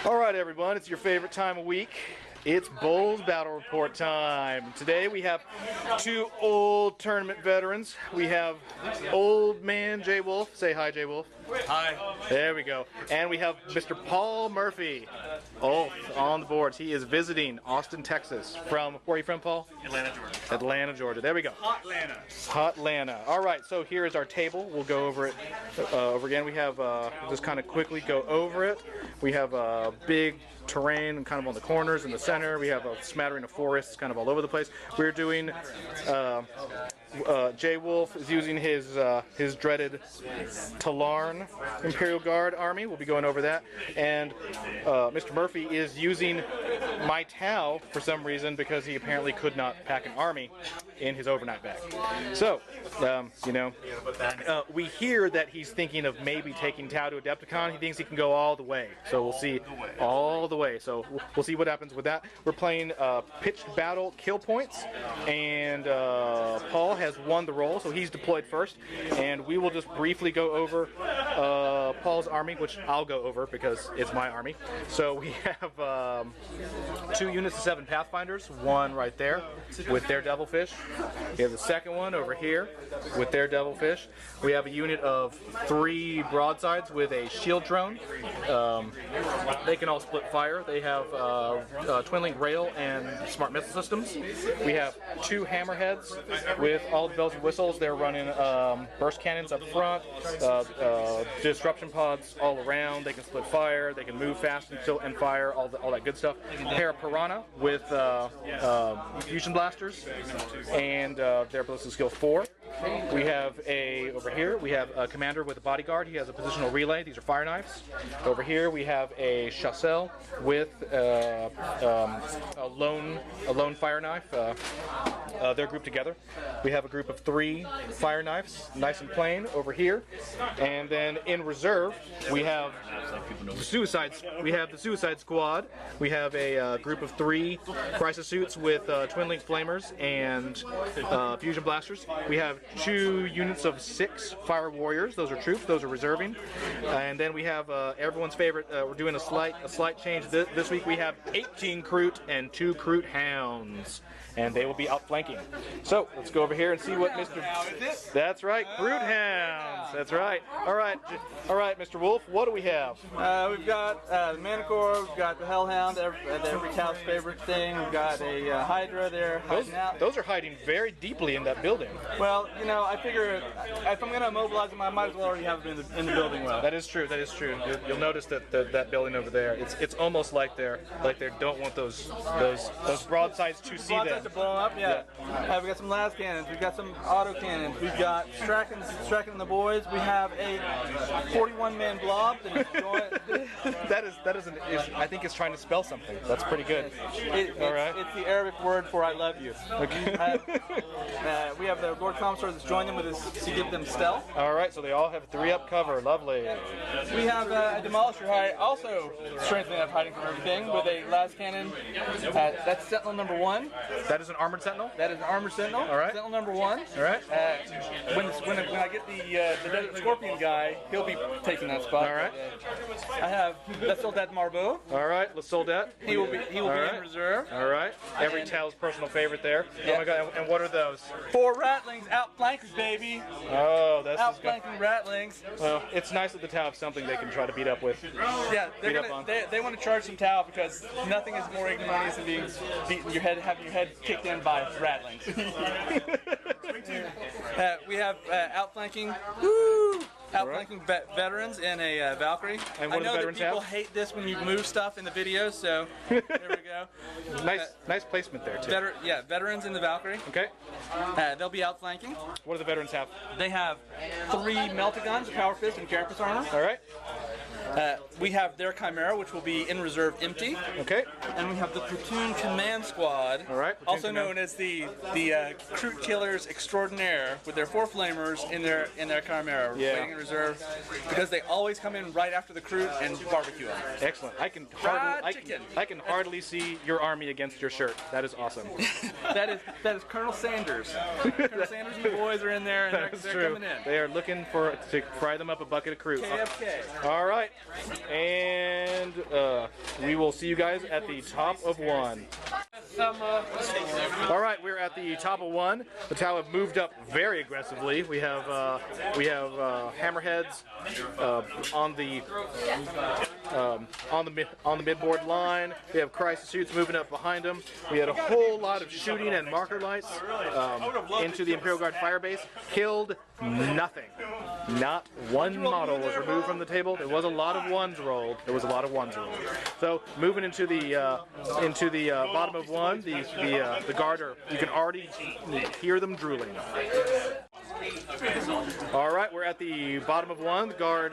All right, everyone, it's your favorite time of week. It's BoLS Battle Report time. Today we have two old tournament veterans. We have old man Jwolf. Say hi, Jwolf. Hi. There we go. And we have Mr. Paul Murphy. Ulth on the boards. He is visiting Austin, Texas. From, where are you from, Paul? Atlanta, Georgia. Atlanta, Georgia. There we go. Hotlanta. Hotlanta. All right, so here is our table. We'll go over it over again. We have, just kind of quickly go over it. We have a big terrain and kind of on the corners in the center. We have a smattering of forests kind of all over the place. We're doing Jwolf is using his dreaded Tallarn Imperial Guard army. We'll be going over that. And Mr. Murphy is using my Tau for some reason because he apparently could not pack an army in his overnight bag. So, you know, we hear that he's thinking of maybe taking Tau to Adepticon. He thinks he can go all the way. So we'll see all the way. So we'll see what happens with that. We're playing pitched battle kill points, and Paul has won the role, so he's deployed first, and we will just briefly go over Paul's army, which I'll go over because it's my army. So we have 2 units of 7 Pathfinders, one right there with their Devilfish. We have the second one over here with their Devilfish. We have a unit of 3 broadsides with a shield drone. They can all split fire. They have twin link rail and smart missile systems. We have 2 hammerheads with all the bells and whistles. They're running burst cannons up front, disruption pods all around. They can split fire. They can move fast and fire. All that good stuff. Pair of Piranha with fusion blasters, and their ballistic skill 4. We have over here, we have a commander with a bodyguard. He has a positional relay. These are fire knives. Over here we have a chassel with a lone fire knife. They're grouped together. We have a group of 3 fire knives, nice and plain, over here. And then in reserve, we have the Suicide Squad. We have a group of 3 crisis suits with twin link flamers and fusion blasters. We have 2 units of 6 fire warriors. Those are troops. Those are reserving. And then we have everyone's favorite. We're doing a slight change this week. We have 18 Kroot and 2 Kroot hounds, and they will be outflanking. So let's go over here and see what Mr. That's right, Kroot hounds. That's right. All right, Mr. Wolf. What do we have? We've got the Manicore. We've got the Hellhound. Every cow's favorite thing. We've got a Hydra there hiding out. Those are hiding very deeply in that building. Well, you know, I figure if I'm going to immobilize them, I might as well already have them in the building well. That is true. That is true. You'll notice that that building over there. It's almost like they don't want those broadsides to see them. Broadsides to blow up. Yeah. We've got some las cannons. We've got some auto cannons. We've got Strachan and the boys. We have a 41-man blob. That is I think it's trying to spell something. That's pretty good. All right. It's the Arabic word for I love you. Okay. We have the Lord Commissar that's joined them with us to give them stealth. All right, so they all have 3-up cover. Lovely. We have a Demolisher also strengthening up hiding from everything with a las cannon. That's Sentinel number 1. That is an armored sentinel? That is an armored sentinel. All right. Sentinel number 1. All right. When I get the Desert Scorpion guy, he'll be taking that spot. All right. I have La Soldat Marbeau. All right, La Soldat. He will be in reserve. All right. Every Tal's personal favorite there. Yeah. Oh my God! And what are those? 4 Ratlings, outflankers, baby. Oh, that's outflanking Ratlings. Well, it's nice that the Tau have something they can try to beat up with. Yeah, they want to charge some Tau because nothing is more ignominious than having your head kicked in by Ratlings. We have outflanking. Woo! Outflanking veterans in a Valkyrie. And I know that people hate this when you move stuff in the videos, so there we go. Nice placement there too. Veterans in the Valkyrie. Okay. They'll be outflanking. What do the veterans have? They have 3 Meltagons, Power Fist, and Carapace armor. All right. We have their Chimera, which will be in reserve empty. Okay. And we have the Platoon Command Squad, all right, also known as the Kroot Killers Extraordinaire, with their 4 Flamers in their Chimera, waiting in reserve, because they always come in right after the Kroot and barbecue them. Excellent. I can hardly see your army against your shirt. That is awesome. that is Colonel Sanders. Colonel Sanders and the boys are in there, and they're coming in. They are looking to fry them up a bucket of Kroot. KFK. All right. and we will see you guys at the top of 1. All right, we're at the top of 1. The Tau have moved up very aggressively. We have hammerheads on the midboard line. We have crisis suits moving up behind them. We had a whole lot of shooting and marker lights into the Imperial Guard firebase. Killed nothing. Not one model was removed from the table. There was a lot of ones rolled. So moving into the bottom of 1, the guard are, you can already hear them drooling. All right, we're at the bottom of 1. The guard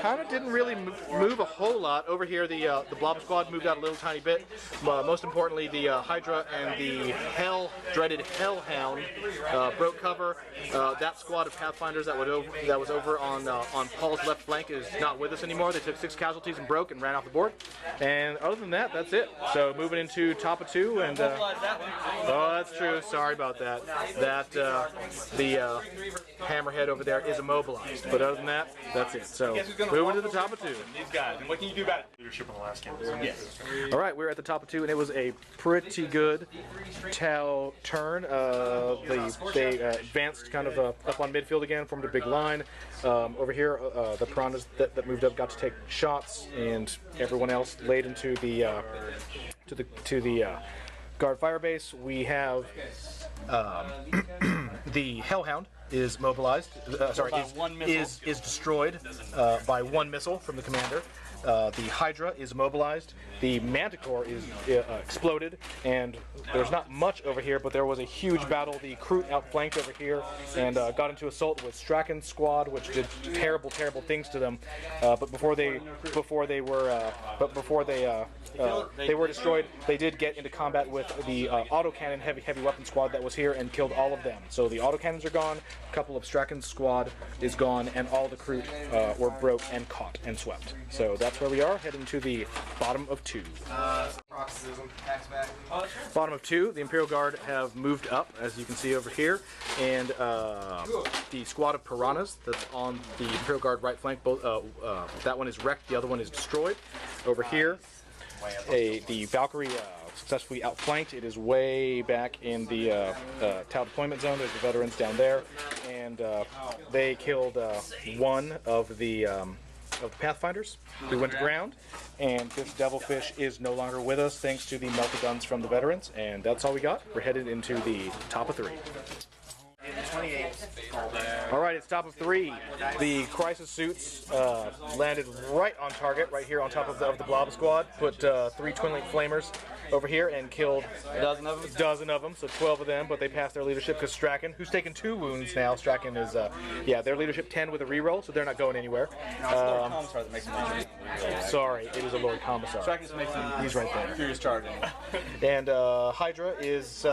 kind of didn't really move a whole lot. Over here, the Blob Squad moved out a little tiny bit. Most importantly, the Hydra and the dreaded Hellhound broke cover. That squad of Pathfinders that was over on Paul's left flank is not with us anymore. They took 6 casualties and broke and ran off the board. And other than that, that's it. So moving into top of 2, and oh, that's true. Sorry about that. The hammerhead over there is immobilized. But other than that, that's it. So moving to the top of 2. These guys, and what can you do about it? Leadership on the last campaign. Yes. All right, we're at the top of 2, and it was a pretty good Tau turn. They advanced kind of up on midfield again, formed a big line. Over here, the piranhas that moved up got to take shots, and everyone else laid into the guard firebase. We have the Hellhound is mobilized. Is destroyed by 1 missile from the commander. The Hydra is immobilized. The Manticore is exploded, and there's not much over here, but there was a huge battle. The Kroot outflanked over here and got into assault with Strachan's squad, which did terrible things to them. But before they were destroyed, they did get into combat with the autocannon heavy weapon squad that was here and killed all of them. So the autocannons are gone. A couple of Strachan's squad is gone, and all the Kroot were broke and caught and swept. So that's where we are, heading to the bottom of 2. Bottom of 2, the Imperial Guard have moved up, as you can see over here, and the squad of piranhas that's on the Imperial Guard right flank, that one is wrecked, the other one is destroyed. Over here, the Valkyrie successfully outflanked. It is way back in the Tau deployment zone. There's the veterans down there, and they killed 1 of the Pathfinders who went to ground, and this Devilfish is no longer with us thanks to the melted guns from the veterans, and that's all we got. We're headed into the top of 3. 28. All right, it's top of 3. The crisis suits landed right on target, right here on top of the Blob Squad. Put 3 Twin Link Flamers over here and killed a dozen of them, so 12 of them, but they passed their leadership because Strachan, who's taken 2 wounds now, Strachan is, their leadership 10 with a reroll, so they're not going anywhere. Sorry, it is a Lord Commissar. Strachan's making He's right there. furious charging. And Hydra is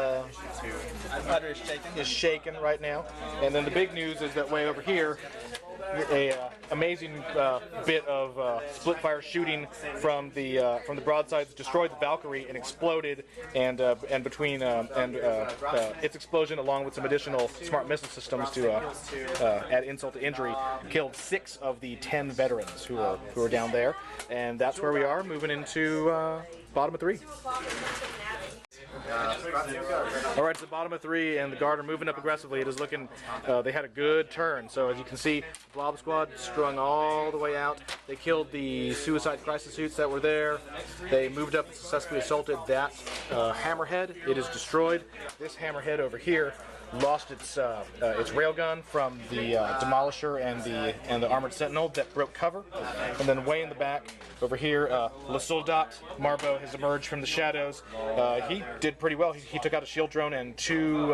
shaken right now. And then the big news is that way over here, a amazing bit of split fire shooting from the broadsides destroyed the Valkyrie and exploded, and between its explosion along with some additional smart missile systems to add insult to injury, killed 6 of the 10 veterans who are down there, and that's where we are moving into bottom of 3. All right, it's the bottom of 3, and the Guard are moving up aggressively. It is looking, they had a good turn. So as you can see, the Blob Squad strung all the way out. They killed the suicide crisis suits that were there. They moved up and successfully assaulted that hammerhead. It is destroyed. This hammerhead over here lost its railgun from the Demolisher and the Armored Sentinel that broke cover. And then way in the back over here, Le Soldat Marbo has emerged from the shadows. He did pretty well. He took out a shield drone and 2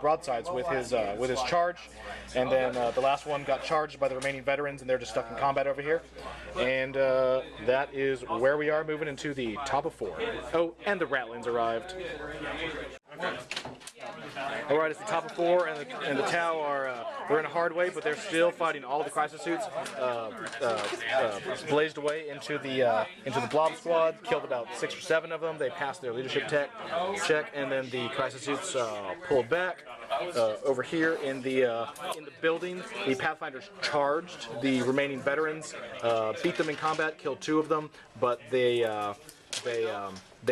broadsides with his charge. And then the last one got charged by the remaining veterans, and they're just stuck in combat over here. And that is where we are, moving into the top of 4. Oh, and the Ratlins arrived. All right, it's the top of 4, and the Tau are they're in a hard way, but they're still fighting all the crisis suits. Blazed away into the Blob Squad, killed about 6 or 7 of them. They passed their leadership check, and then the crisis suits pulled back. over here in the building, the Pathfinders charged the remaining veterans, beat them in combat, killed 2 of them, but they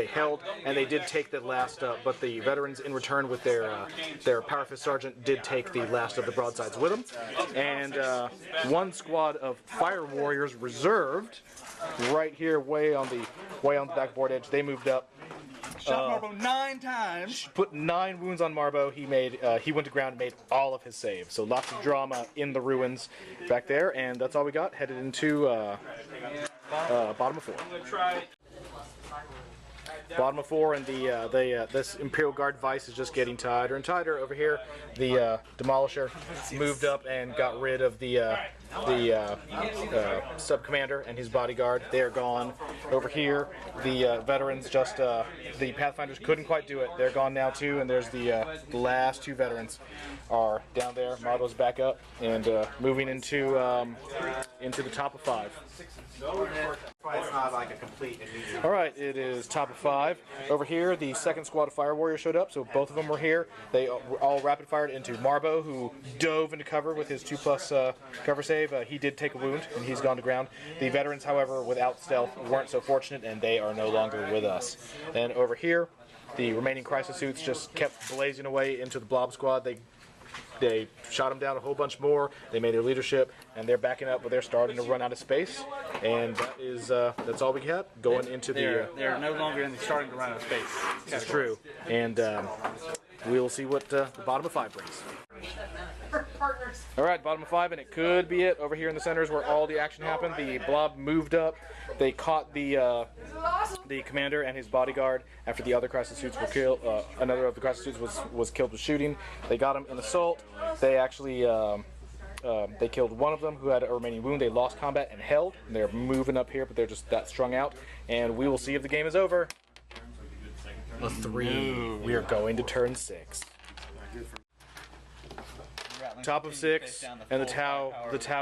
held, and they did take the last. But the veterans, in return, with their Power Fist Sergeant, did take the last of the broadsides with them. And 1 squad of Fire Warriors reserved, right here, way on the backboard edge. They moved up. Shot Marbo 9 times. Put 9 wounds on Marbo. He went to ground and made all of his saves. So lots of drama in the ruins back there, and that's all we got. Headed into bottom of 4. Bottom of 4, and this Imperial Guard Vice is just getting tighter and tighter. Over here, the Demolisher moved up and got rid of the sub-commander and his bodyguard. They are gone. Over here, the veterans the Pathfinders couldn't quite do it. They're gone now too, and there's the last 2 veterans are down there. Marbo's back up and moving into the top of 5. It's not like a complete immediate. All right, it is top of 5. Over here, the 2nd squad of Fire Warriors showed up, so both of them were here. They all rapid fired into Marbo, who dove into cover with his 2+ cover save. He did take a wound, and he's gone to ground. The veterans, however, without stealth, weren't so fortunate, and they are no longer with us. And over here, the remaining crisis suits just kept blazing away into the Blob squad. They shot them down a whole bunch more. They made their leadership, and they're backing up, but they're starting to run out of space. And that's all we got going into They're no longer starting to run out of space. That's true. And we'll see what the bottom of 5 brings. All right, bottom of 5, and it could be it. Over here in the center is where all the action happened. The Blob moved up. They caught the commander and his bodyguard after the other crisis suits were killed. Another of the crisis suits was killed with shooting. They got him in assault. They actually they killed 1 of them who had a remaining wound. They lost combat and held. And they're moving up here, but they're just that strung out. And we will see if the game is over. A 3. We are going to turn 6. Top of 6, and the Tau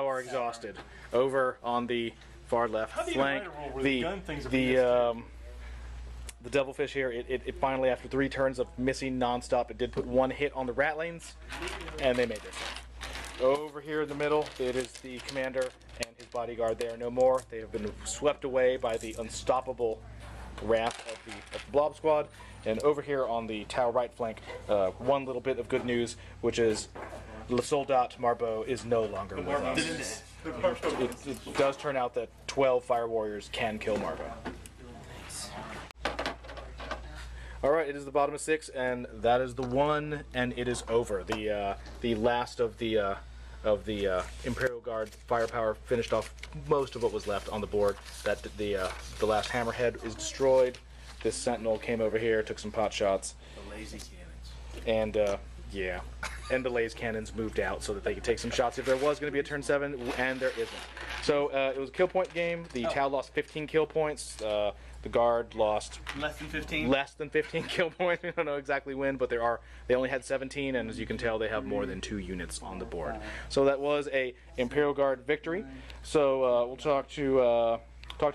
are exhausted. Over on the far left flank, the Devilfish here, it finally, after 3 turns of missing non-stop, it did put 1 hit on the Ratlings, and they made this. Over here in the middle, it is the commander and his bodyguard. They are no more. They have been swept away by the unstoppable wrath of the Blob squad. And over here on the Tau right flank, 1 little bit of good news, which is Le Soldat Marbo is no longer with us. It does turn out that 12 Fire Warriors can kill Marbo. All right, it is the bottom of 6, and that is the one, and it is over. The last of the Imperial Guard firepower finished off most of what was left on the board. That the last hammerhead is destroyed. This Sentinel came over here, took some pot shots. The lazy cannons. And yeah, and the laser cannons moved out so that they could take some shots if there was going to be a turn 7, and there isn't. So it was a kill point game. The Tau lost 15 kill points. The Guard lost less than 15. Less than 15 kill points. We don't know exactly when, but they only had 17, and as you can tell, they have more than 2 units on the board. So that was a Imperial Guard victory. So we'll talk to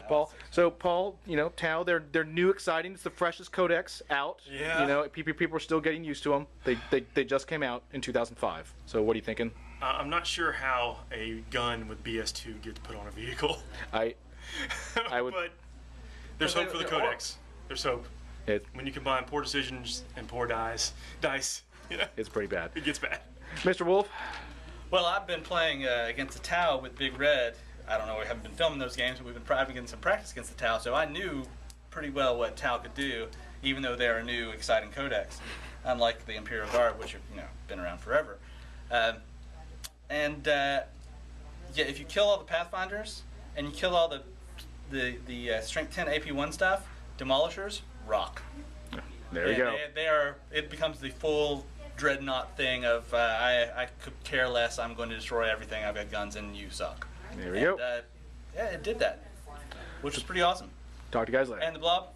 Paul. So Paul, Tau, they're new, exciting. It's the freshest codex out. Yeah. People are still getting used to them. They just came out in 2005. So what are you thinking? I'm not sure how a gun with BS2 gets put on a vehicle. I would. But there's hope for the codex. There's hope. When you combine poor decisions and poor dice, it's pretty bad. It gets bad. Mr. Wolf? Well, I've been playing against the Tau with Big Red. I don't know, we haven't been filming those games, but we've been getting some practice against the Tau, so I knew pretty well what Tau could do, even though they're a new, exciting codex, unlike the Imperial Guard, which have been around forever. Yeah, if you kill all the Pathfinders and you kill all the Strength 10 AP1 stuff, Demolishers rock. There you go. It becomes the full Dreadnought thing of I could care less. I'm going to destroy everything. I've got guns and you suck. There we go. Yeah, it did that, which was pretty awesome. Talk to you guys later. And the Blob,